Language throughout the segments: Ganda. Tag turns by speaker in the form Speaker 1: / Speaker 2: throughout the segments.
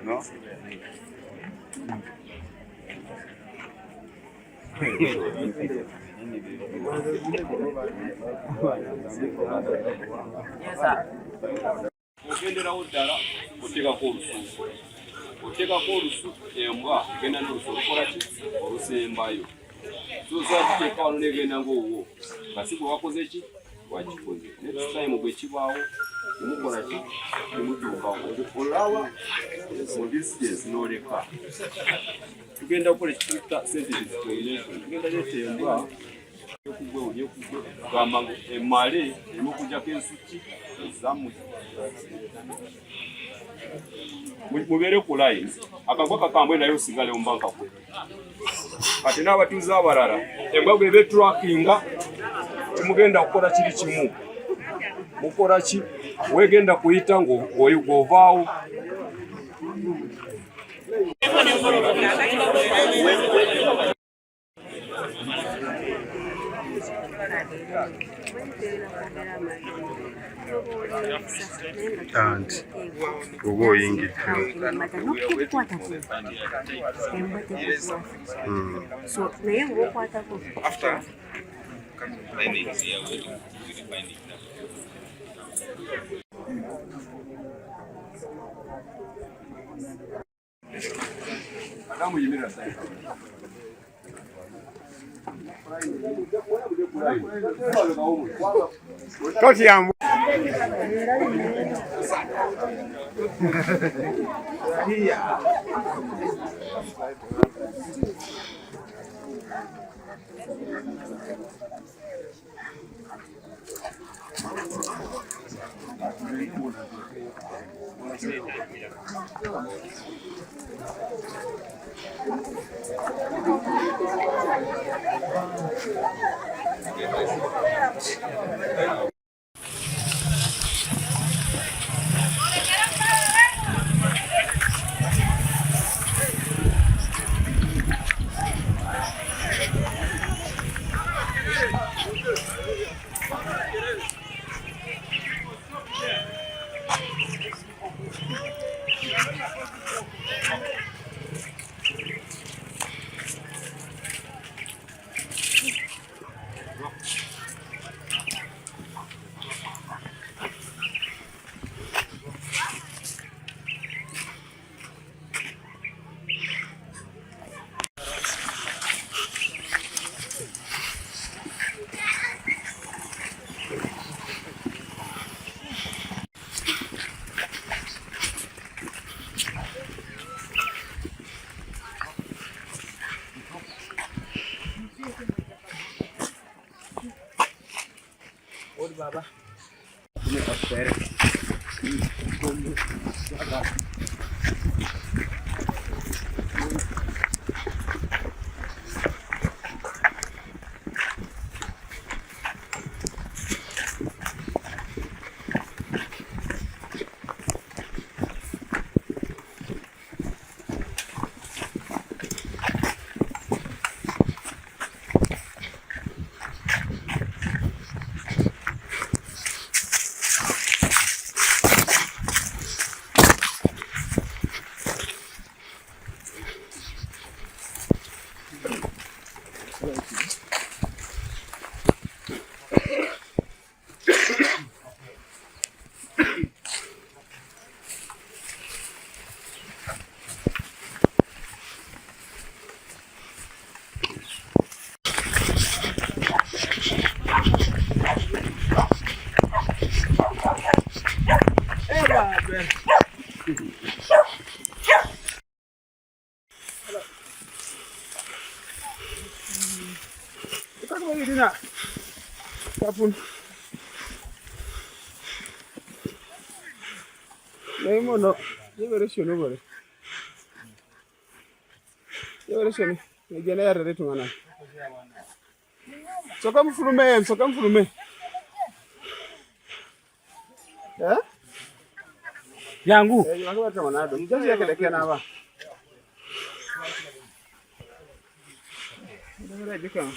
Speaker 1: No? Ogenderawo ddala oteekako olusuku. Oteekako olusuku embwa egenda n'olusuku olukola ki? Olusembayo. Tusobola tuteeka wano n'egenda ng'owwo. Nga si bwe wakoze ki? Wakikoze. Next time bwe kibaawo temukola ki? Temutuukawo. Olaba mu distance n'oleka. Tugenda kukola ekituta sensitive discrimination. Tugenda leeta embwa okugwe kugamba emmale erimu kujjako ensuki ezammwe. Mubeere ku line. Akagwa kakambwe naye osigale mu banka kwe. Kati n'abatuuze abalala embwa bw'eba trackinga temugenda kukola kiri kimu. Mukola ki? Weegenda kuyita ng'ovaawo.
Speaker 2: And oba oyingidde
Speaker 3: naye ng'okwatako
Speaker 2: totyambu
Speaker 1: Baba.
Speaker 2: no, liberation over. Liberation, again, I read it to one. So come from me, so come from me. Yeah?
Speaker 4: Yangu.
Speaker 2: You are going to another. You just get a canava. You can.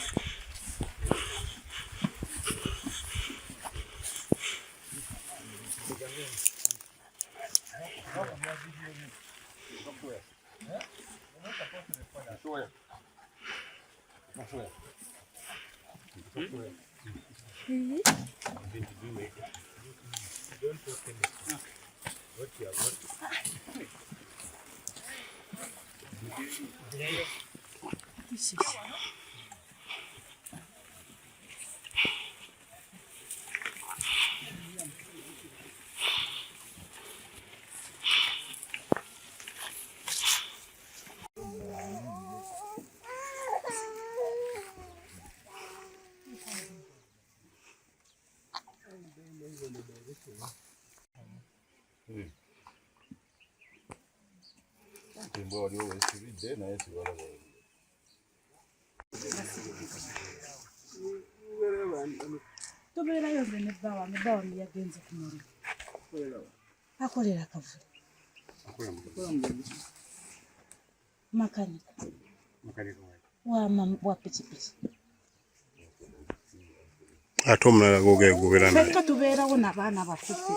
Speaker 4: Tubeerayo nze nebbawa yagenze ku mulimu. Akolera Kavule. Makanika. Wa pikipiki.
Speaker 5: Ate omulala gogeera naye.
Speaker 4: Fekka tubeerawo n'abaana bafuuke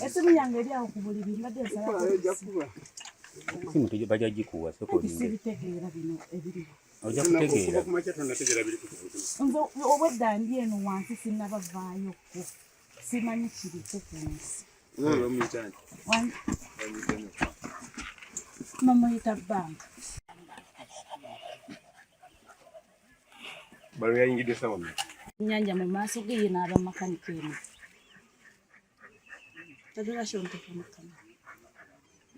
Speaker 4: esimu yange eri awo ku buliri mbadde nsala
Speaker 6: simu bajja gikuwa
Speaker 4: sibitegeera bino ebiriwo.
Speaker 6: Ojja kutegeera.
Speaker 4: Nze obwedda ndi eno wansi sinnabavaayo simanyi kiriko ku nsi. Mamuyita banka.
Speaker 5: Balo yayingidde sawa mmeka?
Speaker 4: Nnyanja mu maaso ge ye n'abamakanika eno. Tadala kyonteeka makanika.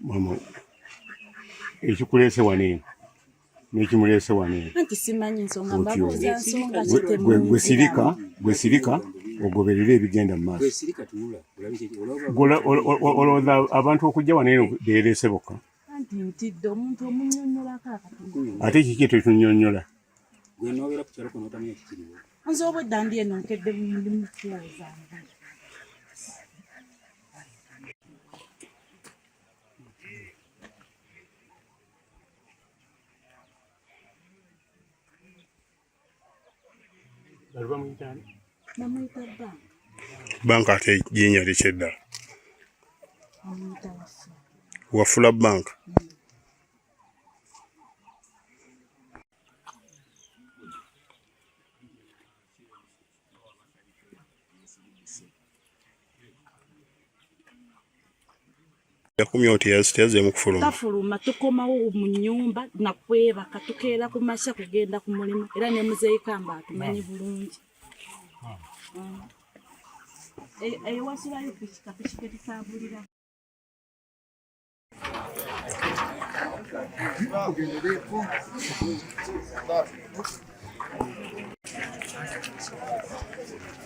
Speaker 5: Mama, ekikuleese wano eno n'ekimuleese wano eno.
Speaker 4: Anti simanyi nsonga mbabuuza nsonga kitemu.
Speaker 5: Gwe sirika ogoberera ebigenda mu maaso. Olowooza abantu okujja wano eno beereese bokka.
Speaker 4: Anti ntidde omuntu omunnyonnyolako akatundu.
Speaker 5: Ate kiki etunyonnyola?
Speaker 4: Nze obwedda ndi eno nkedde ndi mu kulowooza. Namuyita banka.
Speaker 5: Banka ate jjinya likyeddala.
Speaker 4: Namuyita
Speaker 5: Wafula banka. Yakumya oti yazemu kufuluma.
Speaker 4: Tafuluma tukomawo mu nnyumba nakwebaka tukeera ku makya kugenda ku mulimu era ne muzeeyi Kamba atumanyi bulungi. Ewasulayo pikipiki tetutambulira.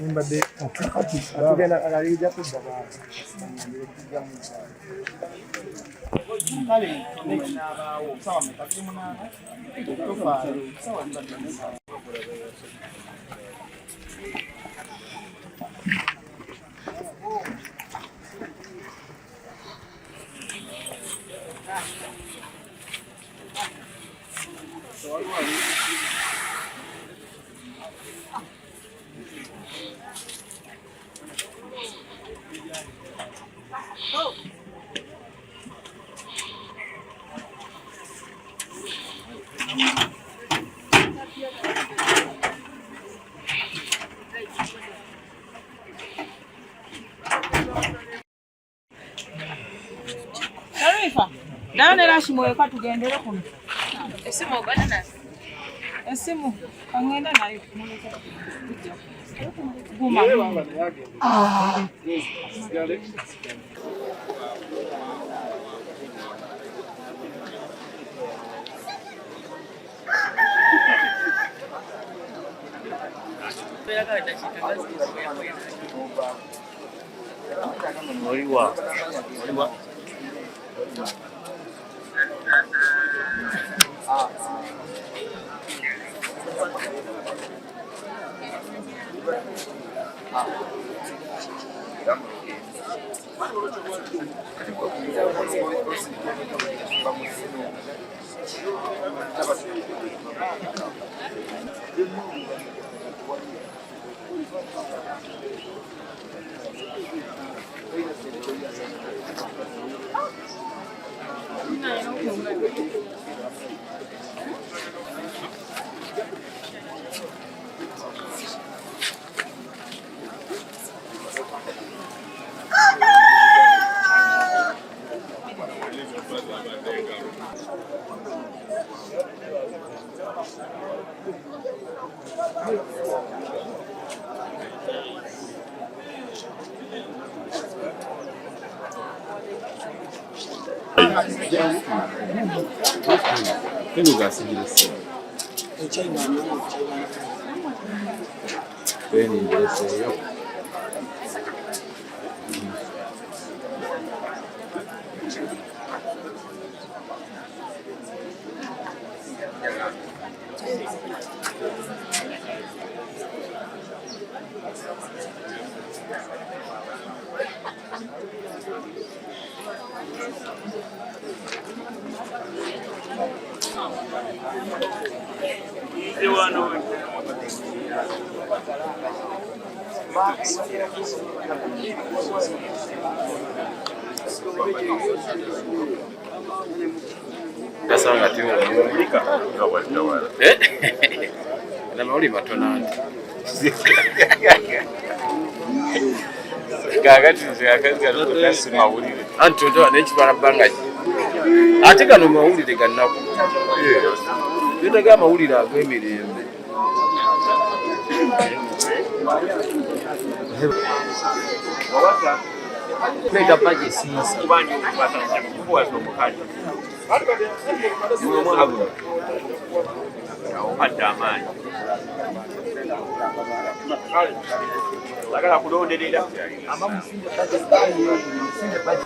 Speaker 2: Mbadde atugenda alayija kudda
Speaker 7: Dana rashimwe kwa tugendere kuno. Esimu ogana na. Esimu angenda nayo. Guma.
Speaker 6: Oliwa.
Speaker 1: Tengo gas en el cine. Ven, ingresé yo. Kasanga tiwo mulika ngawalitawa na mauli matonante gagati zakazi alokasi mawulire anti ndo anechibala bangaji ate kano mawulire gannaku ndaga mawulire agwemirembe wawasa pleka paje sisi kubanyo kubata kubwa somokali mwe mwabu opata amani lagala kulonderera amamusinga kaje musinga paje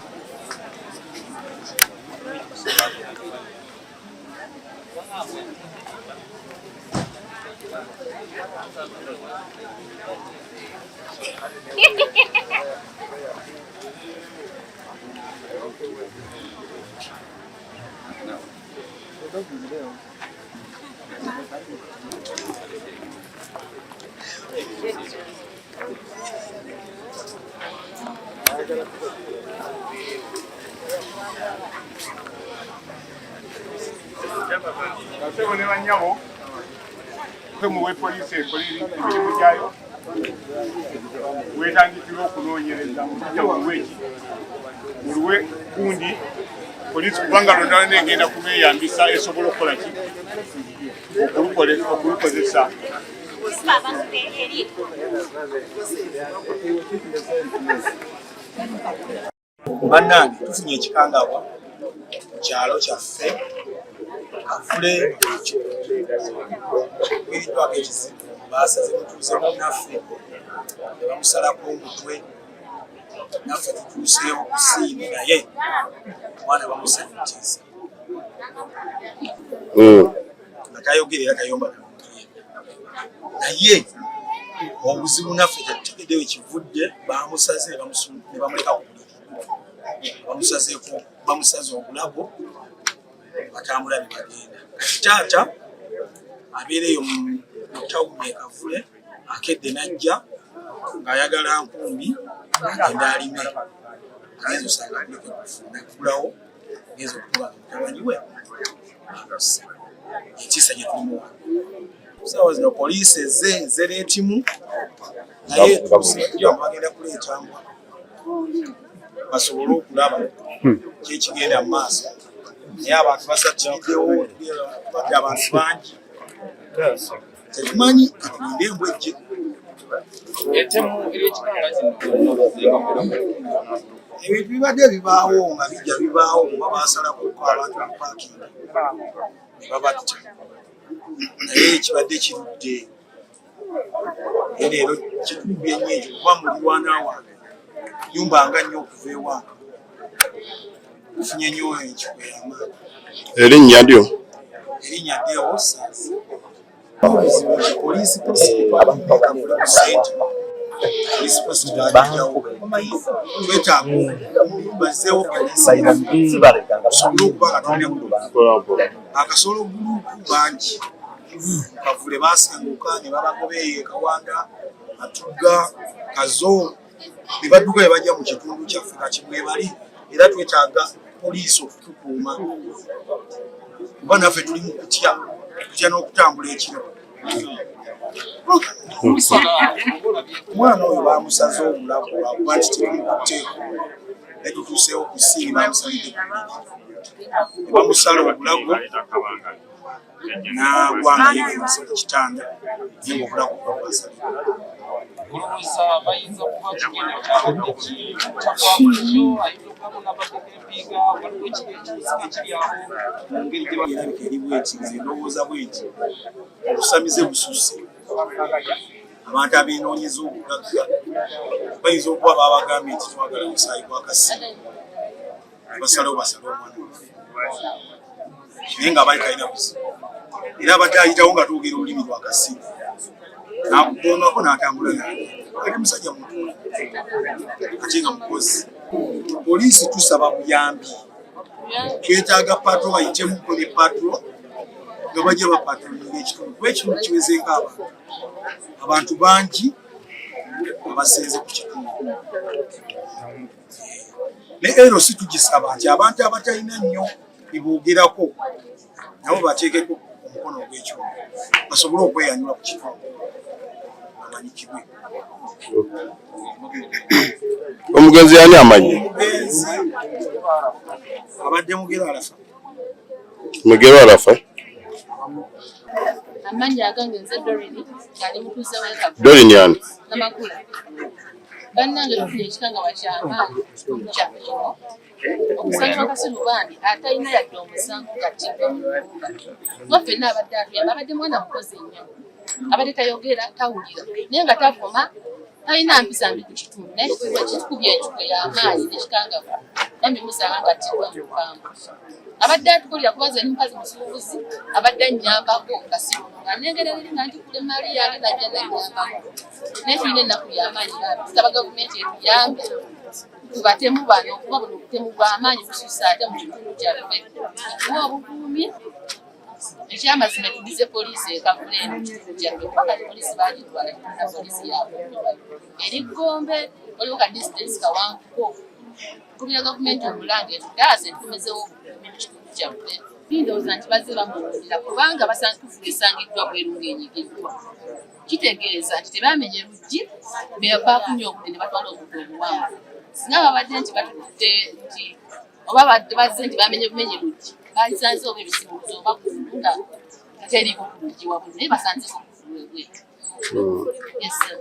Speaker 8: Kasebo ne banyabo kwe mu police emirimu gyayo wetandikira okunoonyereza mu bujjabuweeki muliwe kundi polisi kubanga lonna negenda kubeeyambisa esobola okukola ki okulukozesa
Speaker 2: bannange tufunye ekikangabwa mu kyalo kyaffe Kafule wiriddwako ekizibu baasaze mutuuze munnaffe ne bamusalako omutwe naffe tutuuseewo ku siini naye omwana bamusa Bitiisa nga tayogera era tayomba naye obuzibu naffe tetutegeddeyo ekivudde bamusaze ne bamuleka ku buliri bamusaze obulago batambula bibagenda taata abeereyo mu tawuni Kafule akedde najja ng'ayagala nkumbi agenda alime agenda osanga kuleke kufuna kulawo agenda okukuba mutabani we entiisa gye tumuwa saawa zino poliisi ezereetimu naye bagenda kuleetambwa basobole okulaba kyekigenda mu maaso naye abantu basatiriddewo badde abantu bangi tetumanyi katulinde embwejje ebintu bibadde bibaawo nga bijja bibaawo kuba basalako abantu mu paakingi ne babatta naye kibadde kirudde naye leero kitudde nnyo ekyo kuba mulirwana wange nyumba nga nnyo okuva ewange tufunye nnyo ekikweyama
Speaker 5: erinnya lyo
Speaker 2: ddyo saazi poliisi positbajjawo twetaaga bazeewo polisi osobole okuba katonda akasolo gulupu bangi Kavule basenguka ne babagobeeye Kawanda Matugga Kazo ne badduka ne bajja mu kitundu kyaffe kakimwe bali era twetaaga poliisi okutukuuma kuba naffe tuli mu kutya n'okutambula ekiro omwana oyo bamusaze obulago lwakuba nti tebamukutte ne tutuuseewo ku siini bamusalidde ku ne bamusala obulago n'agwanga yeefuuse ku kitanda naye ng'obulago bwabwasalidde
Speaker 9: olowooza bayinza kuba kigenda kyabadde ki
Speaker 1: babiga waliwo ekisika ekiri awo mu ngeri gye
Speaker 2: erabika eri bweti nga endowooza bweti obusamize bususse abantu abeenoonyeza obugagga bayinza okuba babagambye nti twagala omusaayi gwa kasimu basalewo basale omwana naye nga abali talina buzibu era abadde ayitawo nga twogera olulimi lwa kasimu nakugongako n'atambula naye ali musajja mutuula ate nga mukozi poliisi tusaba buyambi twetaaga patro bayitemuko ne patro nga bajja bapatronira ekitundu kuba ekitundu kiwezeeko abantu bangi abasenze ku kitundu ne ero si tugisaba nti abantu abatalina nnyo biboogerako nabo bateekeko omukono ogw'ekitundu basobole okweyanyula ku kitundu amanyikibwe.
Speaker 9: Omugenzi yani amanyi?
Speaker 2: Omugenzi abadde mugero alafa.
Speaker 9: Mugero alafa?
Speaker 10: Amanyi agange nze Dorini ngali mutuuze w'eka.
Speaker 9: Dorini yani?
Speaker 10: Namakula. Bannange tufunye ekikanga bakyamaanyi kyaffe kino. Omusango wa Kasiru bandi atalina yadde omusango gattibwa mu nnyumba. Nga ffenna abadde atuyamba abadde mwana mukozi nnyo. Abadde tayogera tawulira naye nga tavuma talina mpisa mbi ku kitundu naye kitukubye encuko y'amaanyi n'ekikanga bambi musanga gattibwa mu mpamba. Abadde atukulira kubaza ni mukazi musuubuzi abadde annyambako Kasiru nga nengerera eri nga nti kule mali yange najja nannyambako naye tulina ennaku y'amaanyi tusaba gavumenti etuyambe tubatemu bano kuba buno obutemu bw'amaanyi busuusa ate mu kitundu kyaffe tuwa obukuumi ekyamazima tudize poliisi ekavule mu kitundu kyaffe kuba kati poliisi baagitwala na poliisi yaabwe eri Gombe waliwo ka distance kawanvuko kubira gavumenti omulange etutaase tukomezewo obukuumi mu kitundu kyaffe ndowooza nti bazze bamuwulira kubanga tufuga esangiddwa bweru ng'enyigiddwa kitegeeza nti tebamenye luggi bebakunye obudde ne batwala obudde obuwanvu singa babadde nti batutte nti oba bazze nti bamenye bumenye luggi balisanze oba ebisimuzo oba kulu nga teriiko ku luggi wabula naye basanzeko kufulu ebwetu. Yes, sir.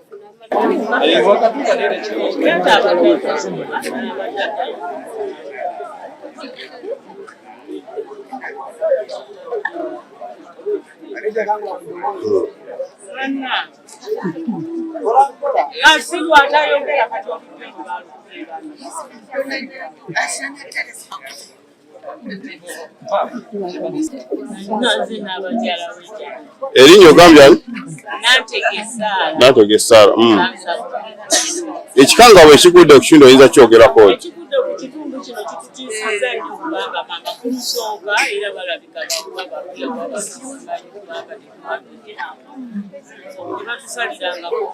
Speaker 9: Erinnya ogambye ani? Nategesa. Ekikanga bwe kigudde ku kitundu oyinza kyogerako ki?
Speaker 11: Ekigudde ku kitundu kino kitutiisizza nnyo kubanga mama kumusooka era balabika batusalirangako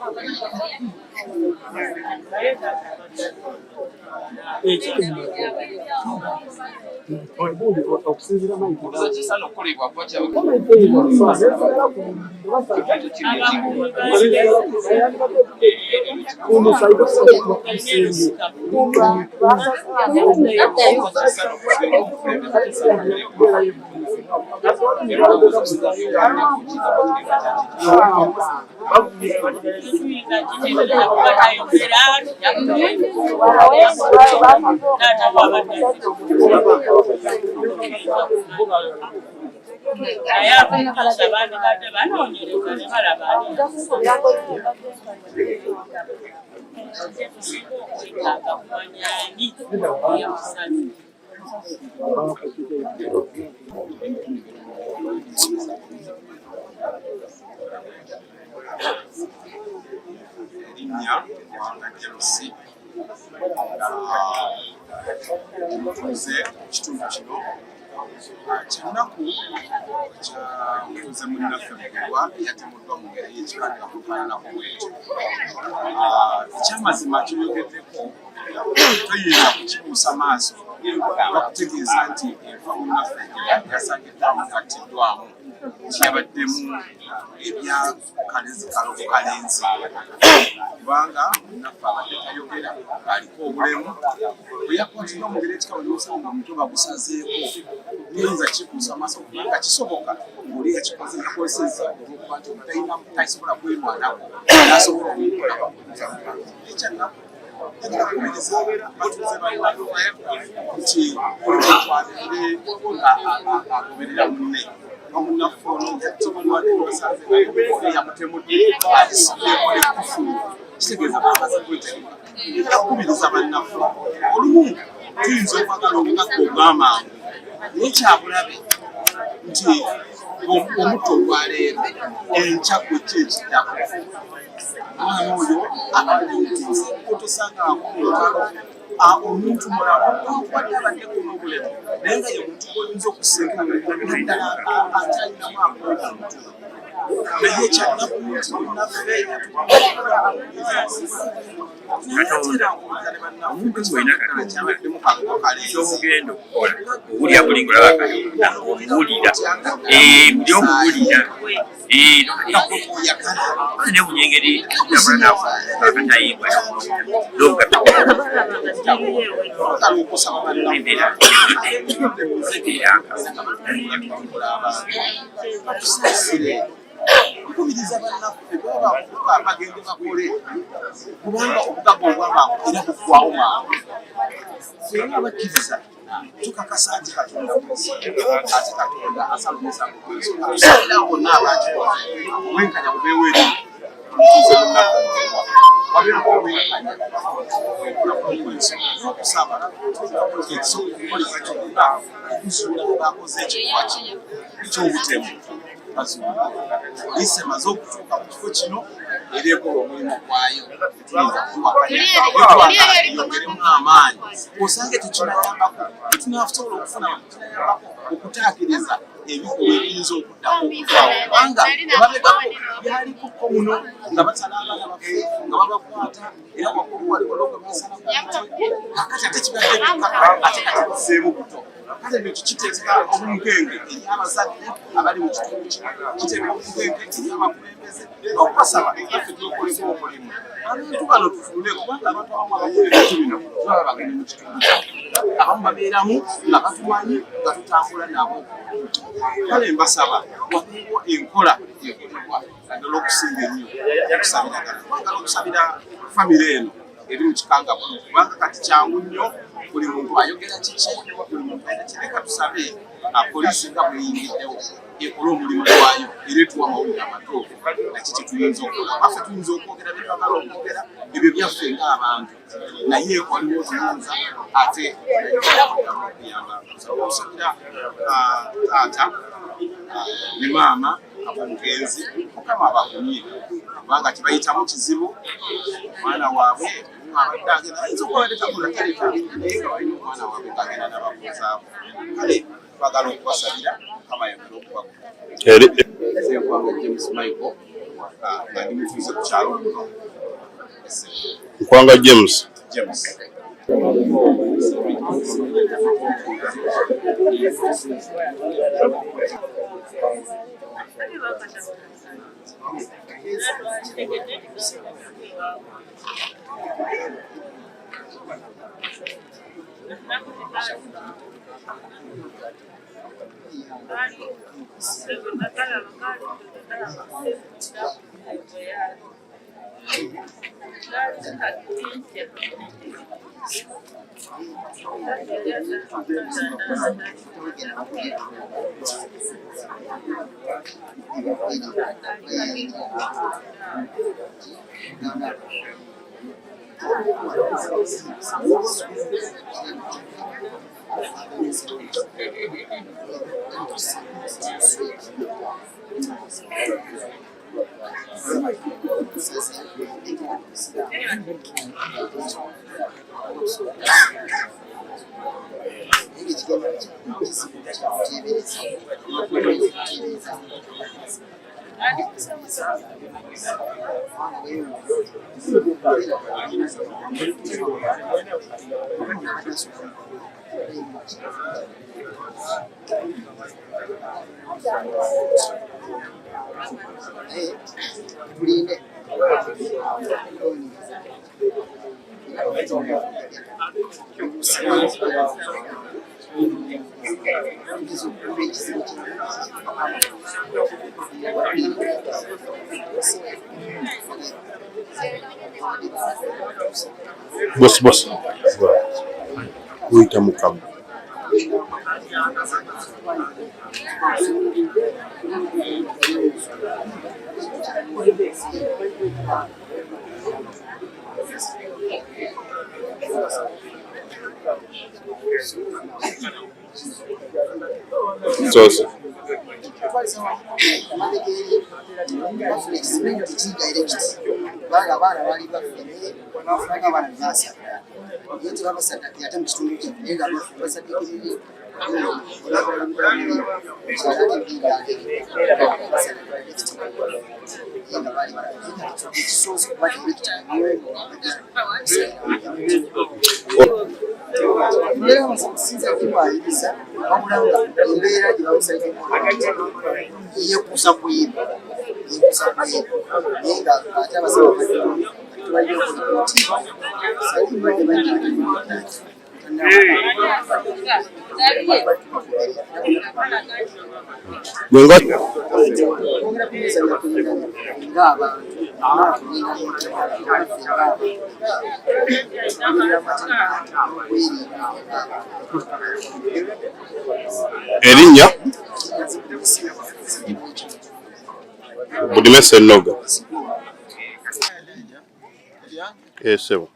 Speaker 2: ekitundu kino kyanaku kyamutuuze munnaffe mugwa yatemuddwa mu ngeri y'ekikanga kufaananako bwekyo. Ekyamazima kyoyogeddeko toyinza kukibuusa maaso bakutegeeza nti enfa munnaffe yasangiddwamu gattiddwamu kyabaddemu ebyakalezo kalenzi kubanga munnaffe abadde tayogera aliko obulemu bwe yakwatibwa mu ngeri ekikaba n'osanga omutwe bagusazeeko toyinza kibuusa maaso kubanga kisoboka oli yakikoze yakozesezza olwokuba nti tasobola kwemwanako nasobola okukolako ekyanaku omuto gwaleero enkya gwe kyekiddamu omwana oyo otosanga akumutalo omuntu mulamu wadde abaddeko n'obulemu naye nga ye muntu oyinza okusinga naddala akyalinamu akomuntu naye kyaddaku nti naffe
Speaker 12: kyobugenda okukola owulira buli ngolaba Katonda omuwulira buli omuwulira ne bunyengeri yabalanaku akatayibwa
Speaker 2: nkubiriza bannaffe baba bagende bakole kubanga obugaga obwamangu era buggwawo mangu fenga abakkiriza tukakasa nti Katonda ate Katonda asalumisa kusalira bonna abantu wenkanya bubeweeri okusaba okuzuula abakoze ekikolwa kino eky'obutemu poliisi emaze okutuuka mu kifo kino era ekola omulimu gwayo yongeremu amaanyi osange tekinayambako tetunasobola okufuna okutaakiriza ebikolwa ebiyinza okuddamu kubanga emabegako byalikukko muno nga basala abaana baffe nga babakwata era waggulu waliwo gwe basala kakati ate kibadde bikaka ate kati kizeemu buto kale nekyo kiteeka obunkenge eri abazadde abali mu kitundu kino kiteeka obunkenge eri abakulembeze n'okubasaba naffe tulokolemu omulimu abantu bano tufunule kubanga abantu abamu abakulembeze bino baba bagende mu kitundu abamu babeeramu nga batumanyi nga tutambula nabo kale mbasaba wabeewo enkola ekolebwa naddala okusinga ennyo okusabiragana twagala okusabira famire eno eri mu kikanga kuno kubanga kati kyangu nnyo buli muntu ayogera kiki buli muntu ayina kireka tusabe poliisi nga bweyingiddewo ekola omulimu gwayo era etuwa amawulire amatuufu naki kyetuyinza okukola baffe tuyinza okwogera byetwagala okwogera ebyo byaffe ng'abantu naye waliwo obuyinza ate okuyamba okusabira taata ne maama ab'omugenzi mukama abakumye kubanga kibayitamu kizibu omwana waabwe abadde agenda ayinza okuba badetakola taleta naye nga balina omwana waabwe ng'agenda n'ababuuzaabo kale twagala okubasabira mukama yagala okubakuekwanga James Michael nga ndi mutuuze ku kyalo kuno
Speaker 9: Nkwanga James. Boss. Uyita mukago. Sauce. Erinnya Budimese Noga. Sebo.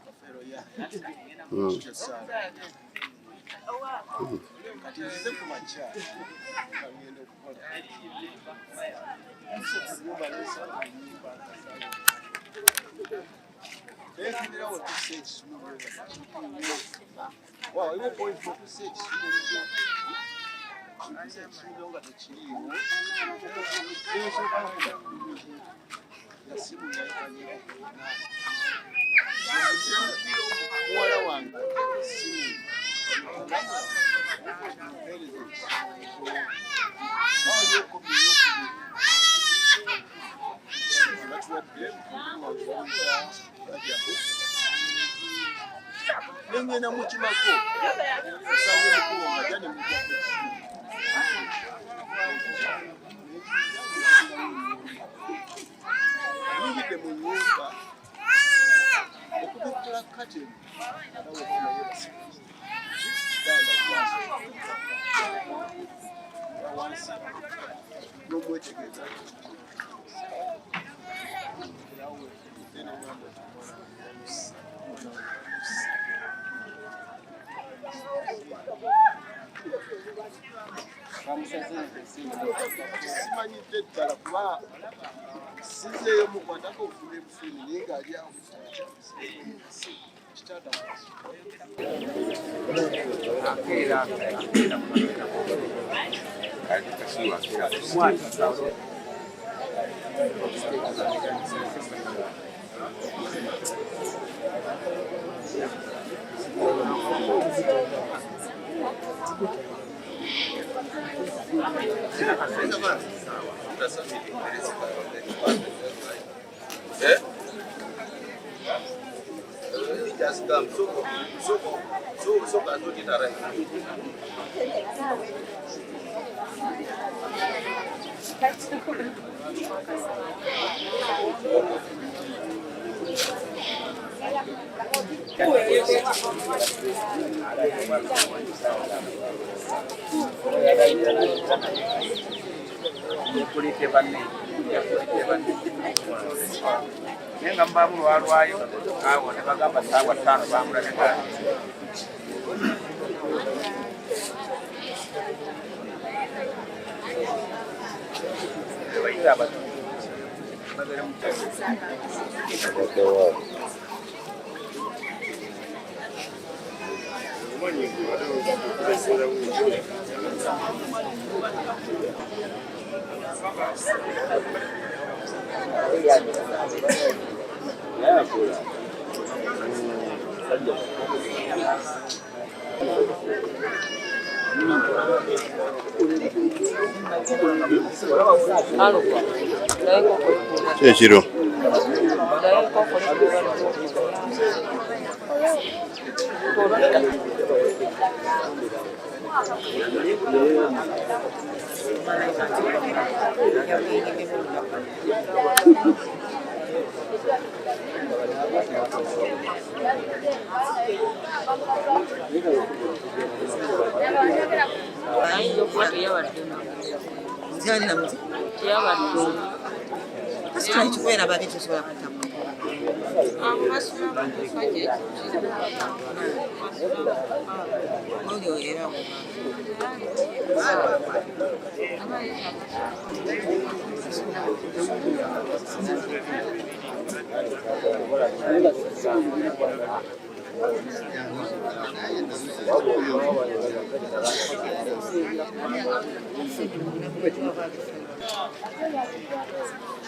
Speaker 9: Chiro.